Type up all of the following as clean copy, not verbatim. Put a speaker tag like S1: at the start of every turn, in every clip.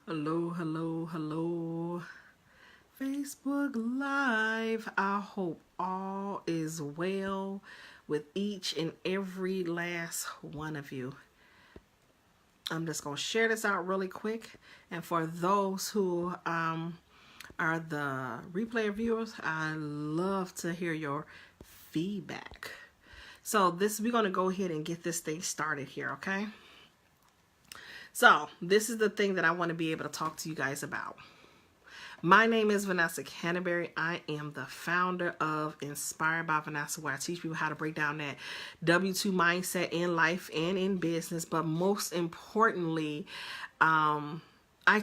S1: Hello, hello, hello. Facebook Live. I hope all is well with each and every last one of you. I'm just going to share this out really quick. And for those who are the replay viewers, I love to hear your feedback. So we're going to go ahead and get this thing started here, okay? So this is the thing that I want to be able to talk to you guys about. My name is Vanessa Canterbury. I am the founder of Inspired by Vanessa, where I teach people how to break down that W-2 mindset in life and in business. But most importantly, I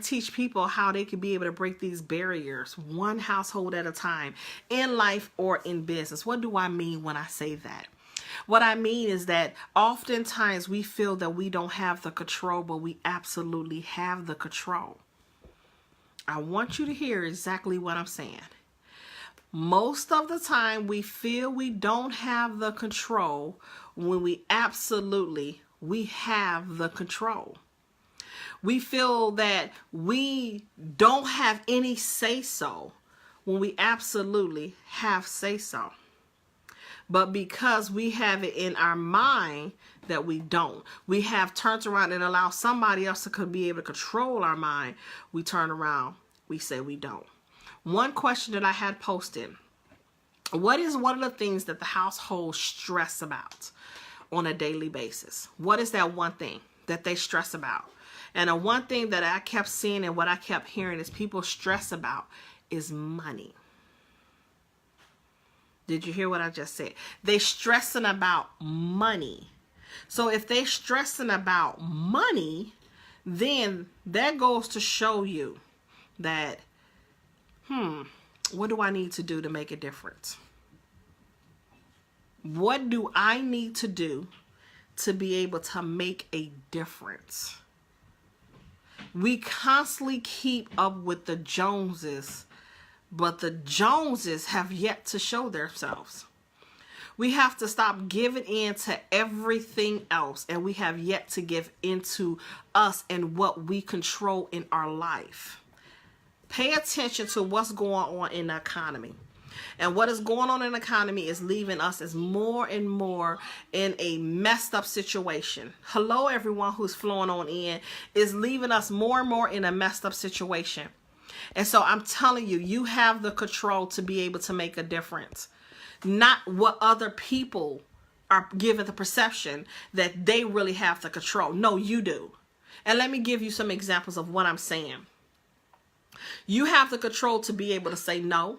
S1: teach people how they can be able to break these barriers one household at a time in life or in business. What do I mean when I say that? What I mean is that oftentimes we feel that we don't have the control, but we absolutely have the control. I want you to hear exactly what I'm saying. Most of the time we feel we don't have the control when we have the control. We feel that we don't have any say-so when we absolutely have say-so. But because we have it in our mind that we don't, we have turned around and allowed somebody else to be able to control our mind. We turn around, we say we don't. One question that I had posted: what is one of the things that the household stress about on a daily basis? What is that one thing that they stress about? And the one thing that I kept seeing and what I kept hearing is people stress about is money. Did you hear what I just said? They stressing about money. So if they stressing about money, then that goes to show you that, what do I need to do to make a difference? What do I need to do to be able to make a difference? We constantly keep up with the Joneses, but the Joneses have yet to show themselves. We have to stop giving in to everything else, and we have yet to give into us and what we control in our life. Pay attention to what's going on in the economy. And what is going on in the economy is leaving us as more and more in a messed up situation. Hello, everyone who's flowing on in, is leaving us more and more in a messed up situation. And so I'm telling you, you have the control to be able to make a difference. Not what other people are given the perception that they really have the control. No, you do. And let me give you some examples of what I'm saying. You have the control to be able to say no.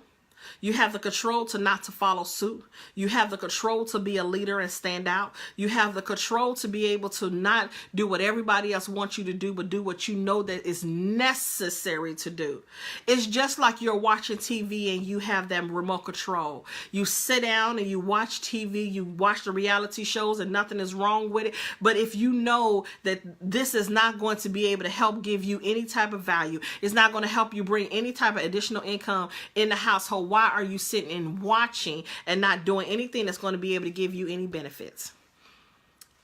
S1: You have the control to not to follow suit. You have the control to be a leader and stand out. You have the control to be able to not do what everybody else wants you to do, but do what you know that is necessary to do. It's just like you're watching TV and you have that remote control. You sit down and you watch TV, you watch the reality shows and nothing is wrong with it. But if you know that this is not going to be able to help give you any type of value, it's not going to help you bring any type of additional income in the household, why are you sitting and watching and not doing anything that's going to be able to give you any benefits?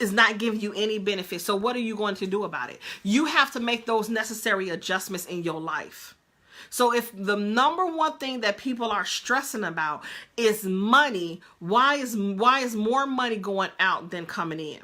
S1: It's not giving you any benefits. So what are you going to do about it? You have to make those necessary adjustments in your life. So if the number one thing that people are stressing about is money, why is more money going out than coming in?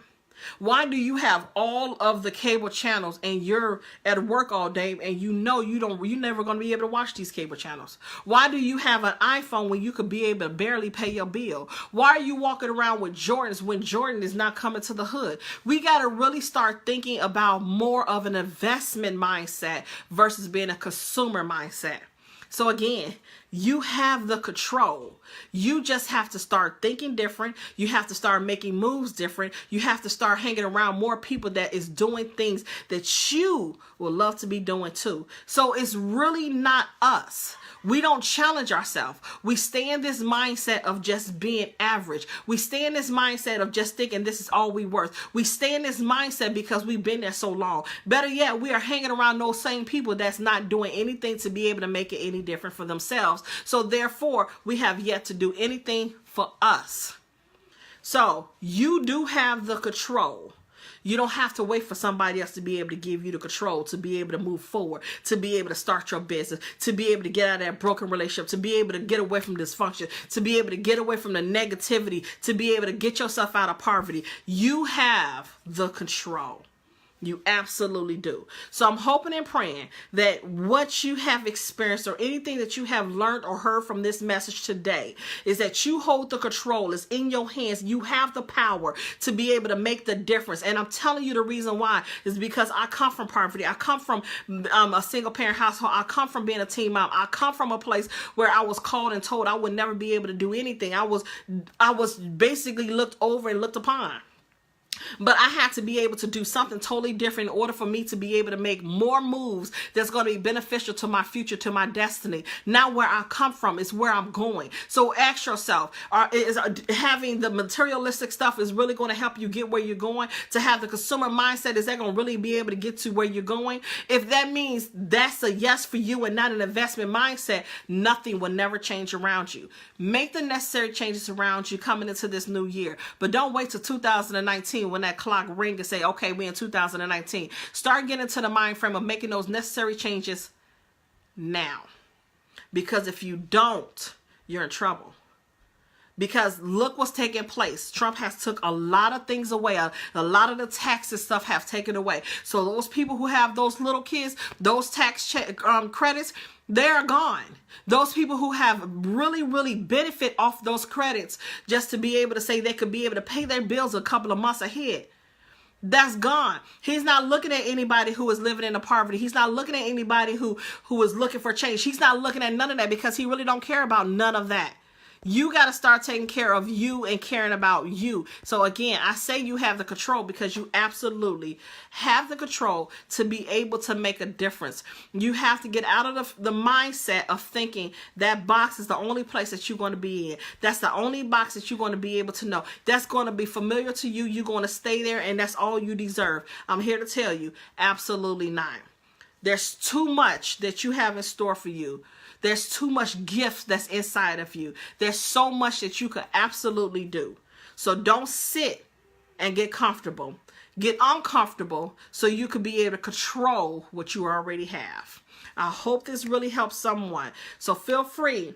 S1: Why do you have all of the cable channels and you're at work all day and you're never going to be able to watch these cable channels? Why do you have an iPhone when you could be able to barely pay your bill? Why are you walking around with Jordans when Jordan is not coming to the hood? We got to really start thinking about more of an investment mindset versus being a consumer mindset. So again, you have the control. You just have to start thinking different. You have to start making moves different. You have to start hanging around more people that is doing things that you would love to be doing too. So it's really not us. We don't challenge ourselves. We stay in this mindset of just being average. We stay in this mindset of just thinking this is all we worth. We stay in this mindset because we've been there so long. Better yet, we are hanging around those same people that's not doing anything to be able to make it any different for themselves. So therefore, we have yet to do anything for us. So you do have the control. You don't have to wait for somebody else to be able to give you the control, to be able to move forward, to be able to start your business, to be able to get out of that broken relationship, to be able to get away from dysfunction, to be able to get away from the negativity, to be able to get yourself out of poverty. You have the control. You absolutely do. So I'm hoping and praying that what you have experienced or anything that you have learned or heard from this message today is that you hold the control. It's in your hands. You have the power to be able to make the difference. And I'm telling you the reason why is because I come from poverty. I come from a single parent household. I come from being a teen mom. I come from a place where I was called and told I would never be able to do anything. I was basically looked over and looked upon. But I had to be able to do something totally different in order for me to be able to make more moves that's going to be beneficial to my future, to my destiny. Not where I come from, is where I'm going. So ask yourself, is having the materialistic stuff is really going to help you get where you're going? To have the consumer mindset, is that going to really be able to get to where you're going? If that means that's a yes for you and not an investment mindset, nothing will never change around you. Make the necessary changes around you coming into this new year. But don't wait till 2019 when that clock ring and say, okay, we're in 2019. Start getting to the mind frame of making those necessary changes now. Because if you don't, you're in trouble. Because look what's taking place. Trump has took a lot of things away. A lot of the taxes stuff have taken away. So those people who have those little kids, those tax credits, they're gone. Those people who have really benefit off those credits just to be able to say they could be able to pay their bills a couple of months ahead, that's gone. He's not looking at anybody who is living in the poverty. He's not looking at anybody who is looking for change. He's not looking at none of that because he really don't care about none of that. You got to start taking care of you and caring about you. So again, I say you have the control because you absolutely have the control to be able to make a difference. You have to get out of the mindset of thinking that box is the only place that you're going to be in. That's the only box that you're going to be able to know. That's going to be familiar to you. You're going to stay there and that's all you deserve. I'm here to tell you, absolutely not. There's too much that you have in store for you. There's too much gift that's inside of you. There's so much that you could absolutely do. So don't sit and get comfortable. Get uncomfortable so you can be able to control what you already have. I hope this really helps someone. So feel free.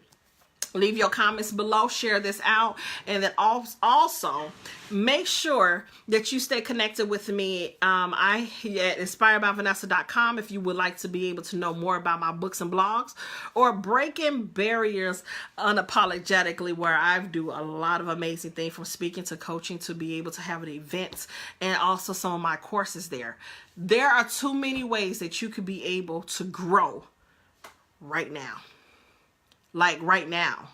S1: Leave your comments below, share this out, and then also make sure that you stay connected with me. I at inspiredbyvanessa.com if you would like to be able to know more about my books and blogs, or Breaking Barriers Unapologetically, where I do a lot of amazing things from speaking to coaching to be able to have events, and also some of my courses there. There are too many ways that you could be able to grow right now. Like right now,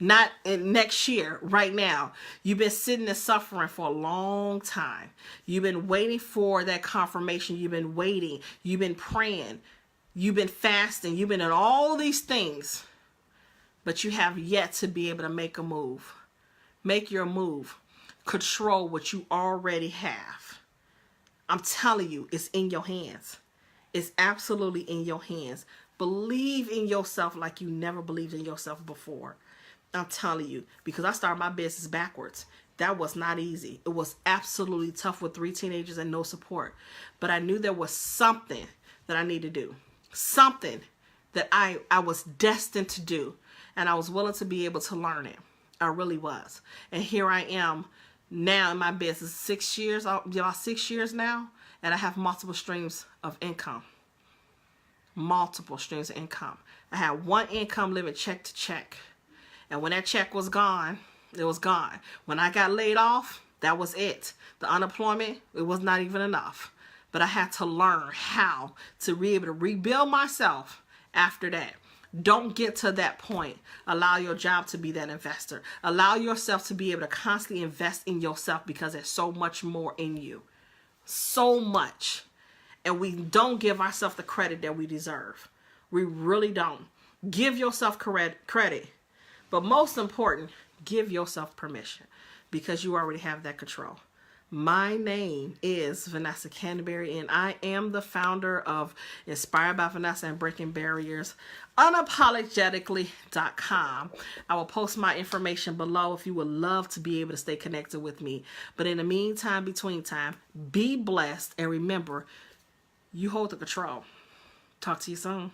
S1: not in next year, right now. You've been sitting and suffering for a long time. You've been waiting for that confirmation. You've been waiting. You've been praying. You've been fasting. You've been in all these things, but you have yet to be able to make a move. Make your move. Control what you already have. I'm telling you, it's in your hands. It's absolutely in your hands. Believe in yourself like you never believed in yourself before. I'm telling you, because I started my business backwards. That was not easy. It was absolutely tough with 3 teenagers and no support. But I knew there was something that I needed to do. Something that I was destined to do. And I was willing to be able to learn it. I really was. And here I am now in my business. 6 years, y'all, 6 years now. And I have multiple streams of income. Multiple streams of income. I had one income living check to check. And when that check was gone, it was gone. When I got laid off, that was it. The unemployment, it was not even enough. But I had to learn how to be able to rebuild myself after that. Don't get to that point. Allow your job to be that investor. Allow yourself to be able to constantly invest in yourself because there's so much more in you. So much. And we don't give ourselves the credit that we deserve. We really don't. Give yourself credit. But most important, give yourself permission because you already have that control. My name is Vanessa Canterbury, and I am the founder of Inspired by Vanessa and Breaking Barriers, Unapologetically.com. I will post my information below if you would love to be able to stay connected with me. But in the meantime, between time, be blessed, and remember, you hold the control. Talk to you soon.